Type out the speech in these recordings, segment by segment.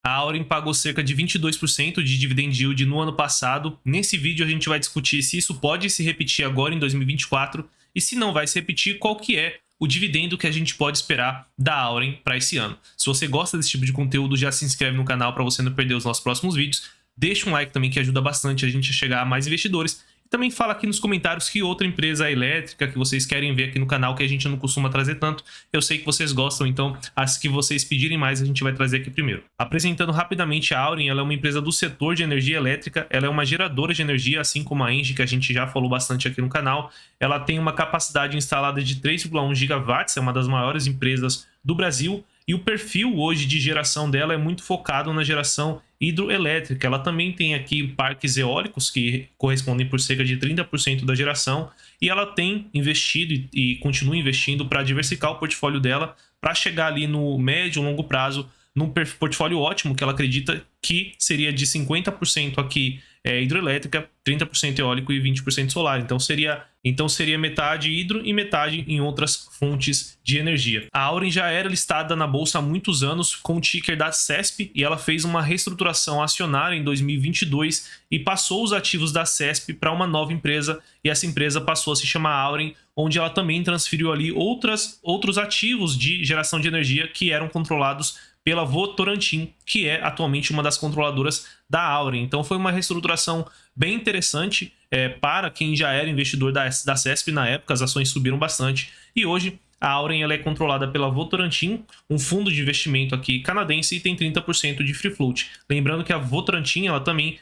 A Auren pagou cerca de 22% de dividend yield no ano passado. Nesse vídeo a gente vai discutir se isso pode se repetir agora em 2024 e se não vai se repetir, qual que é o dividendo que a gente pode esperar da Auren para esse ano. Se você gosta desse tipo de conteúdo, já se inscreve no canal para você não perder os nossos próximos vídeos. Deixa um like também que ajuda bastante a gente a chegar a mais investidores. Também fala aqui nos comentários que outra empresa elétrica que vocês querem ver aqui no canal, que a gente não costuma trazer tanto. Eu sei que vocês gostam, então as que vocês pedirem mais a gente vai trazer aqui primeiro. Apresentando rapidamente a Auren, ela é uma empresa do setor de energia elétrica, ela é uma geradora de energia, assim como a Engie, que a gente já falou bastante aqui no canal. Ela tem uma capacidade instalada de 3,1 gigawatts, é uma das maiores empresas do Brasil. E o perfil hoje de geração dela é muito focado na geração hidroelétrica. Ela também tem aqui parques eólicos que correspondem por cerca de 30% da geração. E ela tem investido e continua investindo para diversificar o portfólio dela para chegar ali no médio e longo prazo num portfólio ótimo que ela acredita que seria de 50% aqui hidroelétrica, 30% eólico e 20% solar. Então seria metade hidro e metade em outras fontes de energia. A Auren já era listada na bolsa há muitos anos com o ticker da CESP e ela fez uma reestruturação acionária em 2022 e passou os ativos da CESP para uma nova empresa, e essa empresa passou a se chamar Auren, onde ela também transferiu ali outros ativos de geração de energia que eram controlados pela Votorantim, que é atualmente uma das controladoras da Auren. Então foi uma reestruturação bem interessante para quem já era investidor da CESP na época. As ações subiram bastante e hoje a Auren ela é controlada pela Votorantim, um fundo de investimento aqui canadense, e tem 30% de free float. Lembrando que a Votorantim ela também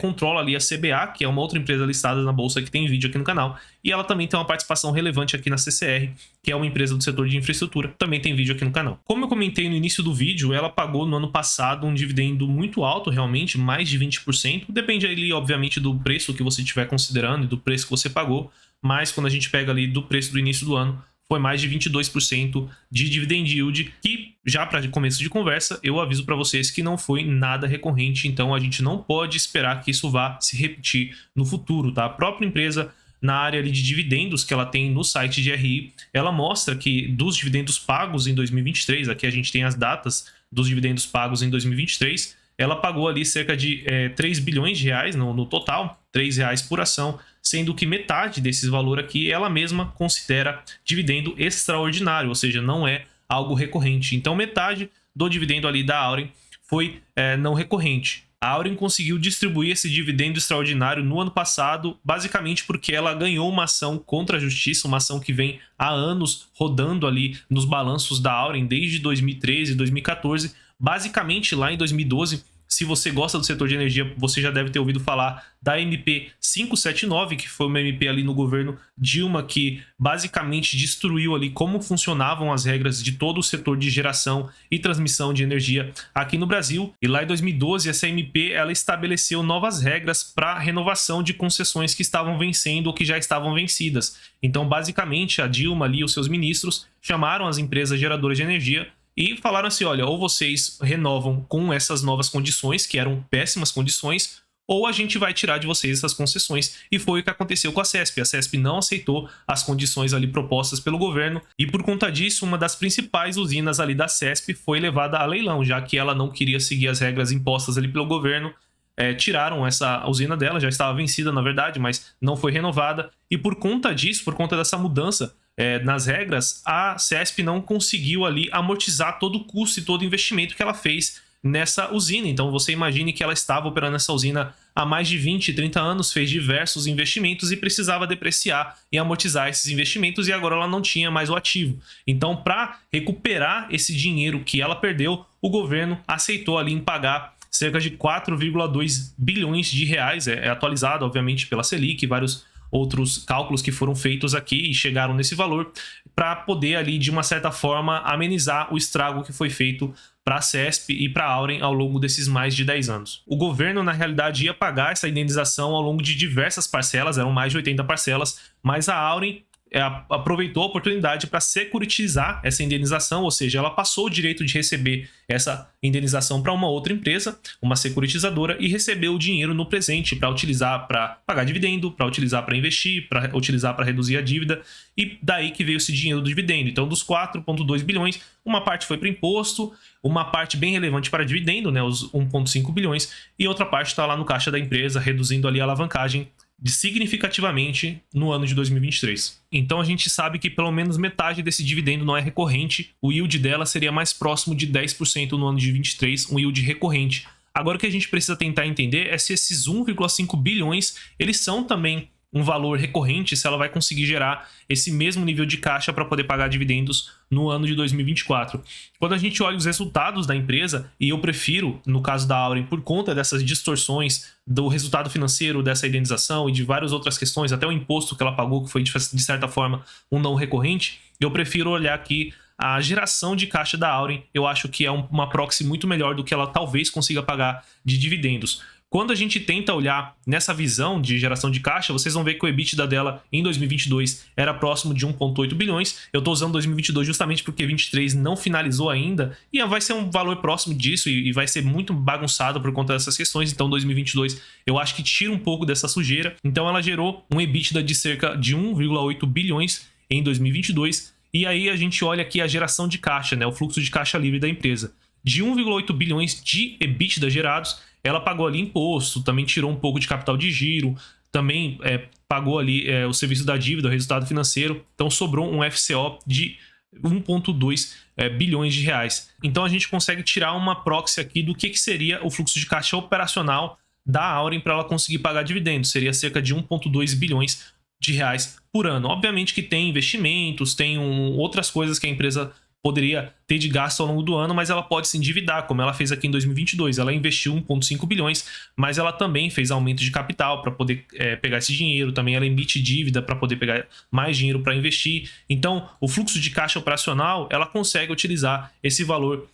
controla ali a CBA, que é uma outra empresa listada na bolsa que tem vídeo aqui no canal, e ela também tem uma participação relevante aqui na CCR, que é uma empresa do setor de infraestrutura, também tem vídeo aqui no canal. Como eu comentei no início do vídeo, ela pagou no ano passado um dividendo muito alto, realmente, mais de 20%, depende ali obviamente do preço que você estiver considerando e do preço que você pagou, mas quando a gente pega ali do preço do início do ano, foi mais de 22% de dividend yield, que já para começo de conversa, eu aviso para vocês que não foi nada recorrente, então a gente não pode esperar que isso vá se repetir no futuro, tá? A própria empresa, na área ali de dividendos que ela tem no site de RI, ela mostra que dos dividendos pagos em 2023, aqui a gente tem as datas dos dividendos pagos em 2023, ela pagou ali cerca de 3 bilhões de reais no total, R$3 por ação, sendo que metade desse valor aqui ela mesma considera dividendo extraordinário, ou seja, não é algo recorrente. Então metade do dividendo ali da Auren foi não recorrente. A Auren conseguiu distribuir esse dividendo extraordinário no ano passado, basicamente porque ela ganhou uma ação contra a justiça, uma ação que vem há anos rodando ali nos balanços da Auren desde 2013, 2014, basicamente lá em 2012. Se você gosta do setor de energia, você já deve ter ouvido falar da MP 579, que foi uma MP ali no governo Dilma, que basicamente destruiu ali como funcionavam as regras de todo o setor de geração e transmissão de energia aqui no Brasil. E lá em 2012, essa MP ela estabeleceu novas regras para renovação de concessões que estavam vencendo ou que já estavam vencidas. Então, basicamente, a Dilma ali e os seus ministros chamaram as empresas geradoras de energia e falaram assim, olha, ou vocês renovam com essas novas condições, que eram péssimas condições, ou a gente vai tirar de vocês essas concessões. E foi o que aconteceu com a CESP. A CESP não aceitou as condições ali propostas pelo governo, e por conta disso, uma das principais usinas ali da CESP foi levada a leilão, já que ela não queria seguir as regras impostas ali pelo governo. Tiraram essa usina dela, já estava vencida na verdade, mas não foi renovada, e por conta disso, por conta dessa mudança nas regras, a CESP não conseguiu ali amortizar todo o custo e todo o investimento que ela fez nessa usina. Então você imagine que ela estava operando essa usina há mais de 20, 30 anos, fez diversos investimentos e precisava depreciar e amortizar esses investimentos, e agora ela não tinha mais o ativo. Então, para recuperar esse dinheiro que ela perdeu, o governo aceitou ali em pagar cerca de 4,2 bilhões de reais, atualizado obviamente pela Selic e vários outros cálculos que foram feitos aqui e chegaram nesse valor, para poder ali de uma certa forma amenizar o estrago que foi feito para a CESP e para a Auren ao longo desses mais de 10 anos. O governo, na realidade, ia pagar essa indenização ao longo de diversas parcelas, eram mais de 80 parcelas, mas a Auren aproveitou a oportunidade para securitizar essa indenização, ou seja, ela passou o direito de receber essa indenização para uma outra empresa, uma securitizadora, e recebeu o dinheiro no presente para utilizar para pagar dividendo, para utilizar para investir, para utilizar para reduzir a dívida, e daí que veio esse dinheiro do dividendo. Então, dos 4,2 bilhões, uma parte foi para imposto, uma parte bem relevante para dividendo, né, os 1,5 bilhões, e outra parte está lá no caixa da empresa, reduzindo ali a alavancagem significativamente no ano de 2023. Então a gente sabe que pelo menos metade desse dividendo não é recorrente, o yield dela seria mais próximo de 10% no ano de 2023, um yield recorrente. Agora o que a gente precisa tentar entender é se esses 1,5 bilhões, eles são também um valor recorrente, se ela vai conseguir gerar esse mesmo nível de caixa para poder pagar dividendos no ano de 2024. Quando a gente olha os resultados da empresa, e eu prefiro, no caso da Auren, por conta dessas distorções do resultado financeiro, dessa indenização e de várias outras questões, até o imposto que ela pagou, que foi de certa forma um não recorrente, eu prefiro olhar aqui a geração de caixa da Auren. Eu acho que é uma proxy muito melhor do que ela talvez consiga pagar de dividendos. Quando a gente tenta olhar nessa visão de geração de caixa, vocês vão ver que o EBITDA dela em 2022 era próximo de 1,8 bilhões. Eu estou usando 2022 justamente porque 2023 não finalizou ainda e vai ser um valor próximo disso e vai ser muito bagunçado por conta dessas questões. Então 2022 eu acho que tira um pouco dessa sujeira. Então ela gerou um EBITDA de cerca de 1,8 bilhões em 2022. E aí a gente olha aqui a geração de caixa, né, o fluxo de caixa livre da empresa. De 1,8 bilhões de EBITDA gerados, ela pagou ali imposto, também tirou um pouco de capital de giro, também pagou ali o serviço da dívida, o resultado financeiro. Então sobrou um FCO de 1,2 bilhões de reais. Então a gente consegue tirar uma proxy aqui do que seria o fluxo de caixa operacional da Auren para ela conseguir pagar dividendos. Seria cerca de 1,2 bilhões de reais por ano. Obviamente que tem investimentos, tem outras coisas que a empresa poderia ter de gasto ao longo do ano, mas ela pode se endividar, como ela fez aqui em 2022. Ela investiu 1,5 bilhões, mas ela também fez aumento de capital para poder pegar esse dinheiro. Também ela emite dívida para poder pegar mais dinheiro para investir. Então, o fluxo de caixa operacional, ela consegue utilizar esse valor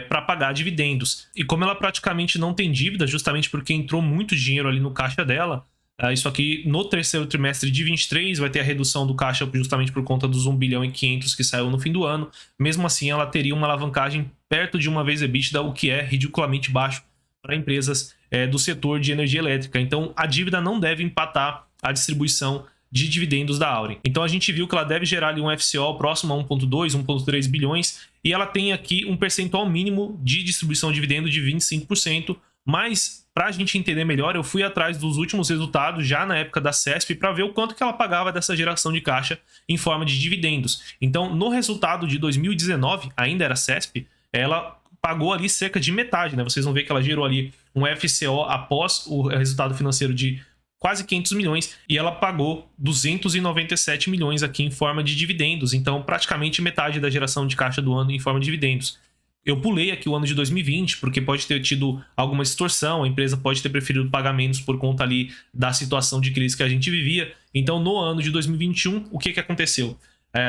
para pagar dividendos. E como ela praticamente não tem dívida, justamente porque entrou muito dinheiro ali no caixa dela, isso aqui no terceiro trimestre de 23 vai ter a redução do caixa justamente por conta dos 1 bilhão e 500 que saiu no fim do ano. Mesmo assim, ela teria uma alavancagem perto de uma vez EBITDA, o que é ridiculamente baixo para empresas do setor de energia elétrica. Então, a dívida não deve empatar a distribuição de dividendos da Auren. Então, a gente viu que ela deve gerar ali um FCO próximo a 1,2, 1,3 bilhões e ela tem aqui um percentual mínimo de distribuição de dividendo de 25%, mas para a gente entender melhor, eu fui atrás dos últimos resultados já na época da CESP para ver o quanto que ela pagava dessa geração de caixa em forma de dividendos. Então, no resultado de 2019, ainda era CESP, ela pagou ali cerca de metade, né? Vocês vão ver que ela gerou ali um FCO após o resultado financeiro de quase 500 milhões e ela pagou 297 milhões aqui em forma de dividendos. Então, praticamente metade da geração de caixa do ano em forma de dividendos. Eu pulei aqui o ano de 2020, porque pode ter tido alguma distorção, a empresa pode ter preferido pagar menos por conta ali da situação de crise que a gente vivia. Então, no ano de 2021, o que aconteceu?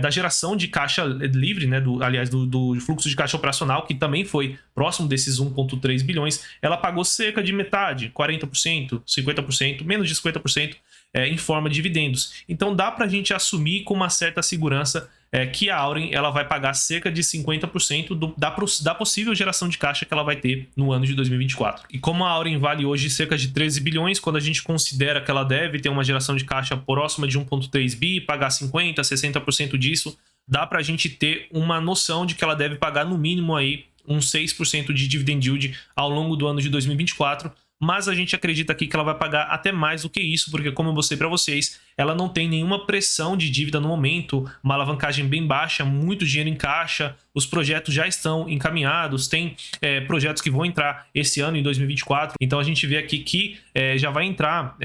Da geração de caixa livre, né, do fluxo de caixa operacional, que também foi próximo desses 1,3 bilhões, ela pagou cerca de metade, 40%, 50%, menos de 50%, em forma de dividendos. Então dá para a gente assumir com uma certa segurança que a Auren ela vai pagar cerca de 50% da possível geração de caixa que ela vai ter no ano de 2024. E como a Auren vale hoje cerca de 13 bilhões, quando a gente considera que ela deve ter uma geração de caixa próxima de 1,3 bi, pagar 50%, 60% disso, dá para a gente ter uma noção de que ela deve pagar no mínimo aí uns 6% de dividend yield ao longo do ano de 2024, mas a gente acredita aqui que ela vai pagar até mais do que isso, porque como eu mostrei para vocês, ela não tem nenhuma pressão de dívida no momento, uma alavancagem bem baixa, muito dinheiro em caixa, os projetos já estão encaminhados, tem projetos que vão entrar esse ano, em 2024, então a gente vê aqui que já vai entrar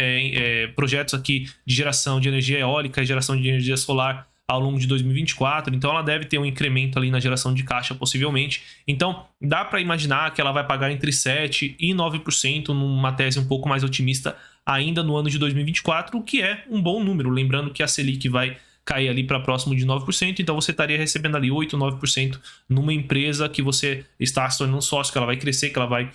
projetos aqui de geração de energia eólica e geração de energia solar ao longo de 2024, então ela deve ter um incremento ali na geração de caixa possivelmente. Então dá para imaginar que ela vai pagar entre 7% e 9% numa tese um pouco mais otimista ainda no ano de 2024, o que é um bom número, lembrando que a Selic vai cair ali para próximo de 9%, então você estaria recebendo ali 8%, 9% numa empresa que você está se tornando sócio, que ela vai crescer, que ela vai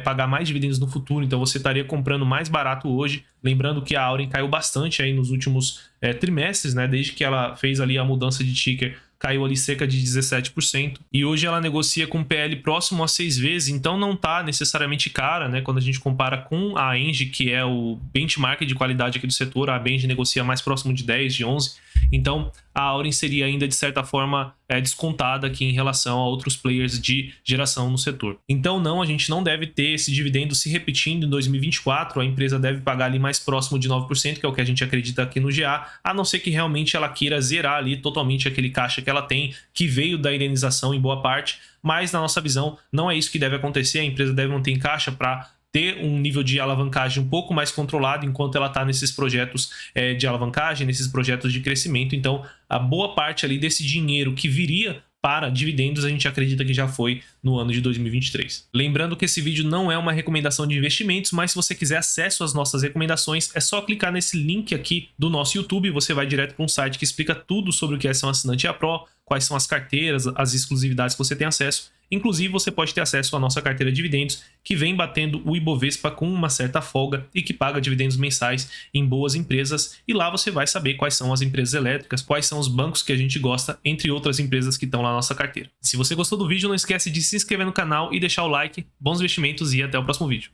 pagar mais dividendos no futuro, então você estaria comprando mais barato hoje. Lembrando que a Auren caiu bastante aí nos últimos trimestres, né? Desde que ela fez ali a mudança de ticker, caiu ali cerca de 17%. E hoje ela negocia com PL próximo a 6 vezes, então não está necessariamente cara, né? Quando a gente compara com a Engie, que é o benchmark de qualidade aqui do setor, a Engie negocia mais próximo de 10, de 11. Então a Auren seria ainda de certa forma descontada aqui em relação a outros players de geração no setor. Então não, a gente não deve ter esse dividendo se repetindo em 2024, a empresa deve pagar ali mais próximo de 9%, que é o que a gente acredita aqui no GA, a não ser que realmente ela queira zerar ali totalmente aquele caixa que ela tem, que veio da indenização em boa parte, mas na nossa visão não é isso que deve acontecer, a empresa deve manter em caixa para ter um nível de alavancagem um pouco mais controlado enquanto ela está nesses projetos de alavancagem, nesses projetos de crescimento. Então, a boa parte ali desse dinheiro que viria para dividendos, a gente acredita que já foi no ano de 2023. Lembrando que esse vídeo não é uma recomendação de investimentos, mas se você quiser acesso às nossas recomendações, é só clicar nesse link aqui do nosso YouTube, você vai direto para um site que explica tudo sobre o que é ser um assinante A-Pro, quais são as carteiras, as exclusividades que você tem acesso. Inclusive, você pode ter acesso à nossa carteira de dividendos, que vem batendo o Ibovespa com uma certa folga e que paga dividendos mensais em boas empresas. E lá você vai saber quais são as empresas elétricas, quais são os bancos que a gente gosta, entre outras empresas que estão lá na nossa carteira. Se você gostou do vídeo, não esquece de se inscrever no canal e deixar o like. Bons investimentos e até o próximo vídeo.